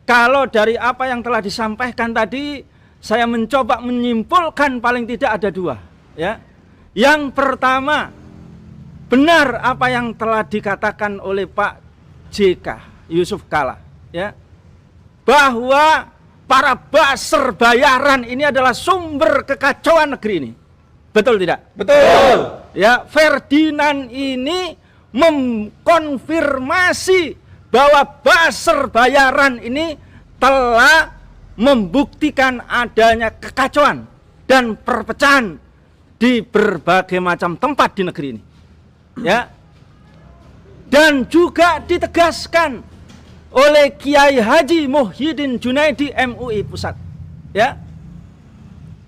kalau dari apa yang telah disampaikan tadi, saya mencoba menyimpulkan paling tidak ada dua. Ya. Yang pertama, benar apa yang telah dikatakan oleh Pak JK Yusuf Kalla, ya, bahwa para buzzer bayaran ini adalah sumber kekacauan negeri ini. Betul tidak? Betul. Ya, Ferdinand ini mengkonfirmasi bahwa buzzer bayaran ini telah membuktikan adanya kekacauan dan perpecahan di berbagai macam tempat di negeri ini. Ya. Dan juga ditegaskan oleh Kiai Haji Muhyiddin Junaidi MUI Pusat. Ya.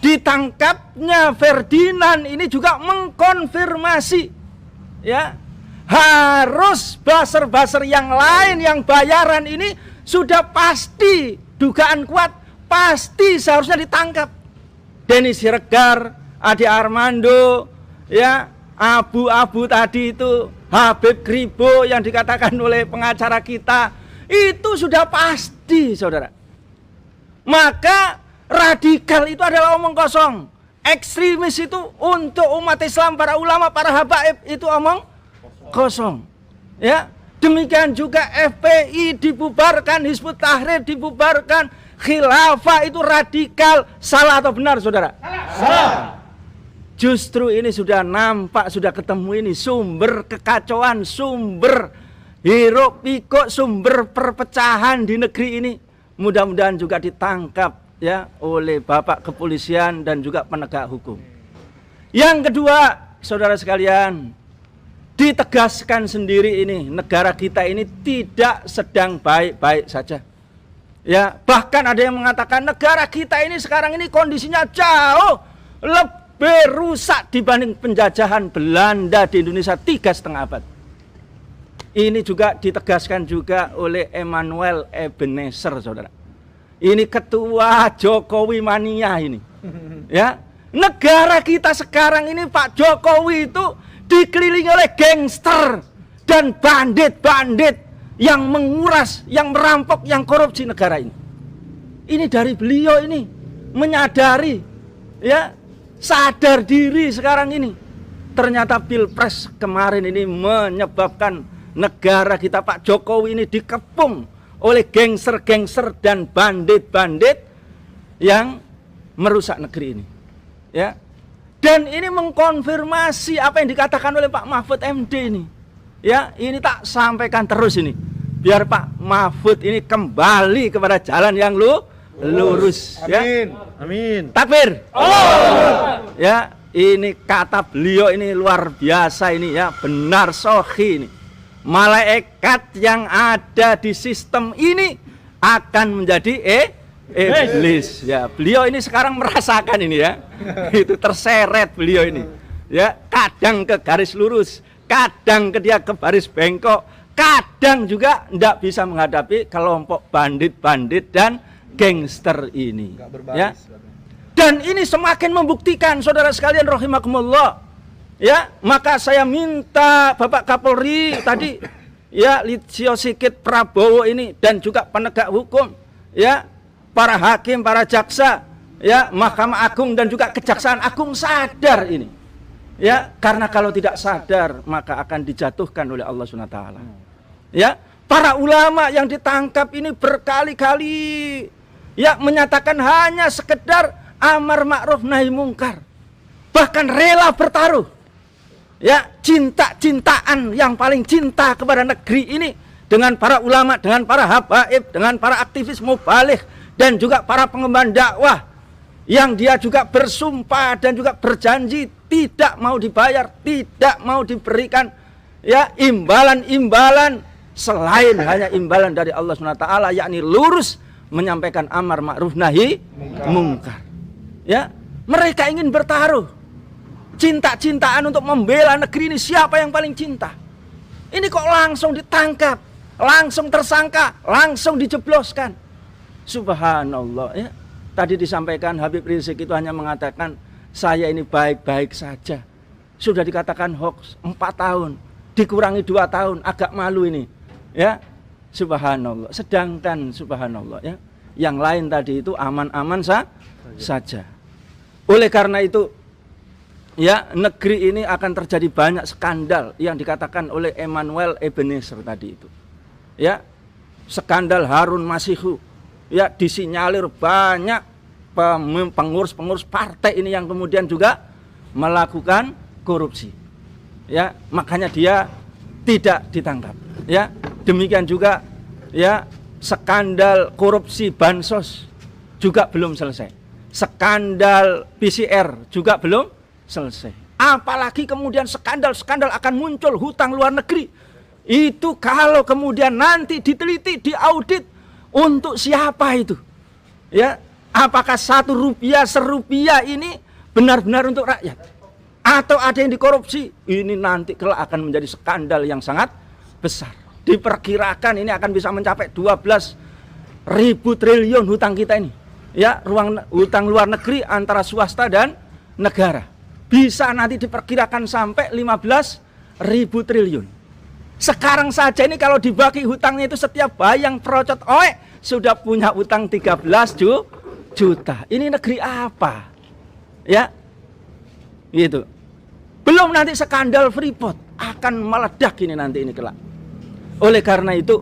Ditangkapnya Ferdinand ini juga mengkonfirmasi, ya, harus buzzer-buzzer yang lain yang bayaran ini sudah pasti, dugaan kuat pasti seharusnya ditangkap. Denny Siregar, Ade Armando, ya, Abu-Abu tadi itu, Habib Kribo yang dikatakan oleh pengacara kita, itu sudah pasti, saudara. Maka radikal itu adalah omong kosong. Ekstremis itu untuk umat Islam, para ulama, para habaib itu omong kosong. Ya, demikian juga FPI dibubarkan, Hizbut Tahrir dibubarkan, khilafah itu radikal. Salah atau benar, saudara? Salah. Justru ini sudah nampak, sudah ketemu ini sumber kekacauan, sumber hiruk pikuk, sumber perpecahan di negeri ini. Mudah-mudahan juga ditangkap, ya, oleh Bapak Kepolisian dan juga penegak hukum. Yang kedua, saudara sekalian, ditegaskan sendiri ini, negara kita ini tidak sedang baik-baik saja. Ya, bahkan ada yang mengatakan negara kita ini sekarang ini kondisinya jauh lebih rusak dibanding penjajahan Belanda di Indonesia 3,5 abad. Ini juga ditegaskan juga oleh Emmanuel Ebenezer, saudara. Ini ketua Jokowi mania ini. Ya, negara kita sekarang ini Pak Jokowi itu dikelilingi oleh gangster dan bandit-bandit yang menguras, yang merampok, yang korupsi negara ini. Ini dari beliau ini menyadari, ya, sadar diri sekarang ini. Ternyata Pilpres kemarin ini menyebabkan negara kita Pak Jokowi ini dikepung oleh gangster-gangster dan bandit-bandit yang merusak negeri ini. Ya. Dan ini mengkonfirmasi apa yang dikatakan oleh Pak Mahfud MD ini. Ya, ini tak sampaikan terus ini. Biar Pak Mahfud ini kembali kepada jalan yang lurus. Amin. Ya. Amin. Takbir. Allah. Ya, ini kata beliau ini luar biasa ini, ya, benar sohi ini. Malaikat yang ada di sistem ini akan menjadi iblis. Ya, beliau ini sekarang merasakan ini, ya. Itu terseret beliau ini. Ya, kadang ke garis lurus, kadang ke dia ke baris bengkok, kadang juga tidak bisa menghadapi kelompok bandit-bandit dan gangster ini. Ya. Dan ini semakin membuktikan, saudara sekalian rahimakumullah. Ya, maka saya minta Bapak Kapolri tadi, ya, Listio Sigit Prabowo ini dan juga penegak hukum, ya, para hakim, para jaksa, ya, Mahkamah Agung dan juga Kejaksaan Agung sadar ini. Ya, karena kalau tidak sadar maka akan dijatuhkan oleh Allah SWT. Ya, para ulama yang ditangkap ini berkali-kali, ya, menyatakan hanya sekedar amar ma'ruf nahi mungkar. Bahkan rela bertaruh. Ya, cinta-cintaan yang paling cinta kepada negeri ini dengan para ulama, dengan para habaib, dengan para aktivis mubalik dan juga para pengemban dakwah yang dia juga bersumpah dan juga berjanji tidak mau dibayar, tidak mau diberikan, ya, imbalan-imbalan selain hanya imbalan dari Allah SWT, yakni lurus menyampaikan amar ma'ruf nahi mungkar. Ya, mereka ingin bertaruh. Cinta-cintaan untuk membela negeri ini, siapa yang paling cinta? Ini kok langsung ditangkap, langsung tersangka, langsung dijebloskan. Subhanallah, ya. Tadi disampaikan Habib Rizik itu hanya mengatakan saya ini baik-baik saja. Sudah dikatakan hoax 4 tahun, dikurangi 2 tahun, agak malu ini. Ya. Subhanallah. Sedangkan subhanallah ya, yang lain tadi itu aman-aman saja. Oleh karena itu ya, negeri ini akan terjadi banyak skandal yang dikatakan oleh Emmanuel Ebenezer tadi itu. Ya, skandal Harun Masihu. Ya, disinyalir banyak pengurus-pengurus partai ini yang kemudian juga melakukan korupsi. Ya, makanya dia tidak ditangkap. Ya, demikian juga ya, skandal korupsi bansos juga belum selesai. Skandal PCR juga belum selesai. Apalagi kemudian skandal-skandal akan muncul hutang luar negeri. Itu kalau kemudian nanti diteliti, diaudit, untuk siapa itu? Ya, apakah 1 rupiah, serupiah ini benar-benar untuk rakyat? Atau ada yang dikorupsi? Ini nanti kelak akan menjadi skandal yang sangat besar. Diperkirakan ini akan bisa mencapai 12.000 triliun hutang kita ini. Ya, hutang luar negeri antara swasta dan negara. Bisa nanti diperkirakan sampai 15.000 triliun. Sekarang saja ini kalau dibagi hutangnya itu setiap bayang perocot sudah punya utang 13 juta. Ini negeri apa? Ya, gitu. Belum nanti skandal Freeport akan meledak ini nanti ini kelak. Oleh karena itu,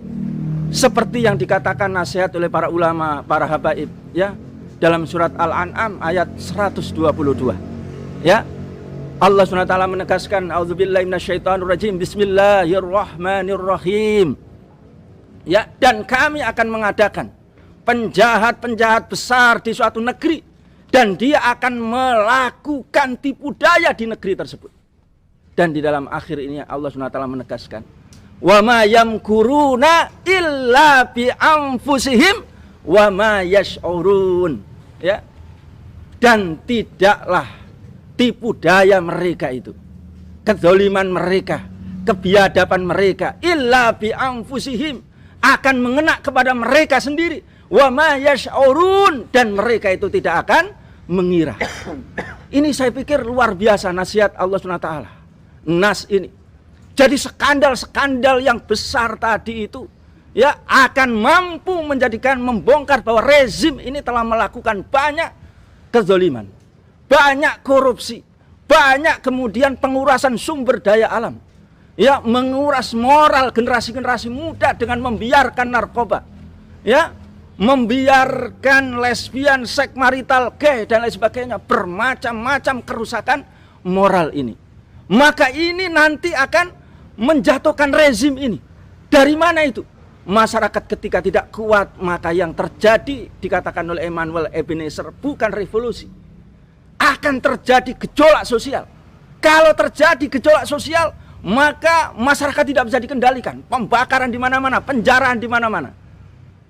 seperti yang dikatakan nasihat oleh para ulama, para habaib, ya, dalam surat Al-An'am ayat 122. Ya, Allah SWT menegaskan, A'udzubillahi minasyaitonirrajim, Bismillahirrahmanirrahim. Ya, dan kami akan mengadakan penjahat-penjahat besar di suatu negeri, dan dia akan melakukan tipu daya di negeri tersebut. Dan di dalam akhir ini Allah SWT menegaskan, wa ma yamkuruna illa bi anfusihim wa ma yash'urun. Ya, dan tidaklah tipu daya mereka itu, kezaliman mereka, kebiadaban mereka, illa bi anfusihim, akan mengena kepada mereka sendiri, wa ma yash'urun, dan mereka itu tidak akan mengira. Ini saya pikir luar biasa nasihat Allah SWT. Nas ini. Jadi skandal-skandal yang besar tadi itu ya akan mampu membongkar bahwa rezim ini telah melakukan banyak kezaliman, banyak korupsi, banyak kemudian pengurasan sumber daya alam, ya, menguras moral generasi-generasi muda dengan membiarkan narkoba, ya, membiarkan lesbian, seks marital, gay dan lain sebagainya, bermacam-macam kerusakan moral ini. Maka ini nanti akan menjatuhkan rezim ini. Dari mana itu? Masyarakat ketika tidak kuat, maka yang terjadi dikatakan oleh Emmanuel Ebenezer bukan revolusi, akan terjadi gejolak sosial. Kalau terjadi gejolak sosial, maka masyarakat tidak bisa dikendalikan. Pembakaran di mana-mana, penjaraan di mana-mana.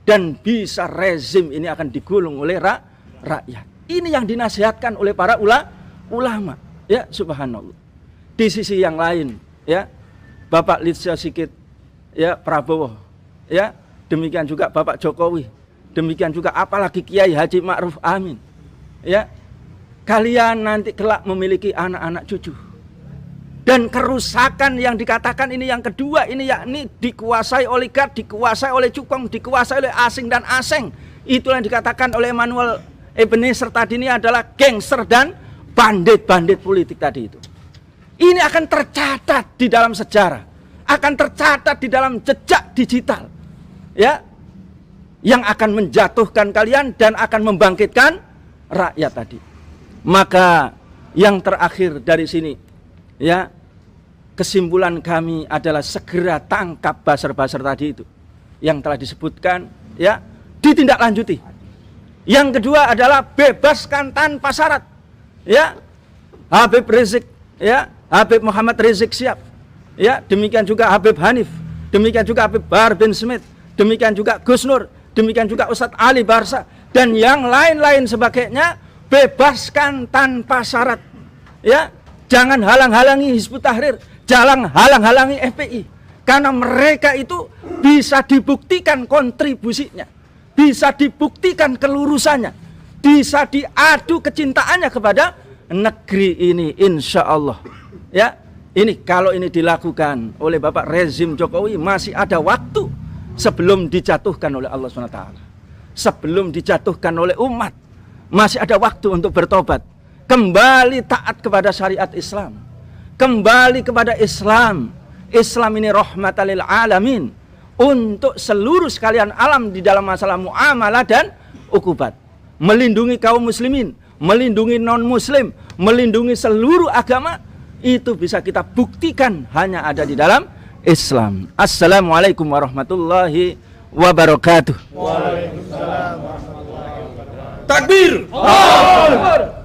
Dan bisa rezim ini akan digulung oleh rakyat. Ini yang dinasihatkan oleh para ulama. Ya, subhanallah. Di sisi yang lain, ya, Bapak Listio Sigit, ya, Prabowo, ya, demikian juga Bapak Jokowi, demikian juga apalagi Kiai Haji Ma'ruf Amin, ya, kalian nanti kelak memiliki anak-anak cucu. Dan kerusakan yang dikatakan ini yang kedua ini, yakni dikuasai oligark, dikuasai oleh cukong, dikuasai oleh asing dan asing. Itulah yang dikatakan oleh Emmanuel Ebenezer tadi, ini adalah gangster dan bandit-bandit politik tadi itu. Ini akan tercatat di dalam sejarah, akan tercatat di dalam jejak digital, ya, yang akan menjatuhkan kalian dan akan membangkitkan rakyat tadi. Maka yang terakhir dari sini, ya, kesimpulan kami adalah segera tangkap buzzer-buzzer tadi itu yang telah disebutkan, ya, ditindaklanjuti. Yang kedua adalah bebaskan tanpa syarat, ya, Habib Rizik, ya, Habib Muhammad Rizik Syihab, ya, demikian juga Habib Hanif, demikian juga Habib Bahar bin Smith, demikian juga Gus Nur, demikian juga Ustadz Ali Barsa, dan yang lain-lain sebagainya, bebaskan tanpa syarat, ya. Jangan halang-halangi Hizbut Tahrir, jangan halang-halangi FPI, karena mereka itu bisa dibuktikan kontribusinya, bisa dibuktikan kelurusannya, bisa diadu kecintaannya kepada negeri ini, insya Allah. Ya, ini kalau ini dilakukan oleh Bapak rezim Jokowi, masih ada waktu sebelum dijatuhkan oleh Allah SWT, sebelum dijatuhkan oleh umat, masih ada waktu untuk bertobat, kembali taat kepada syariat Islam, kembali kepada Islam. Islam ini rahmatan lil alamin, untuk seluruh sekalian alam di dalam masalah muamalah dan ukubat, melindungi kaum muslimin, melindungi non muslim, melindungi seluruh agama. Itu bisa kita buktikan hanya ada di dalam Islam. Assalamualaikum warahmatullahi wabarakatuh. Waalaikumsalam warahmatullahi wabarakatuh. Takbir. Allahu Akbar.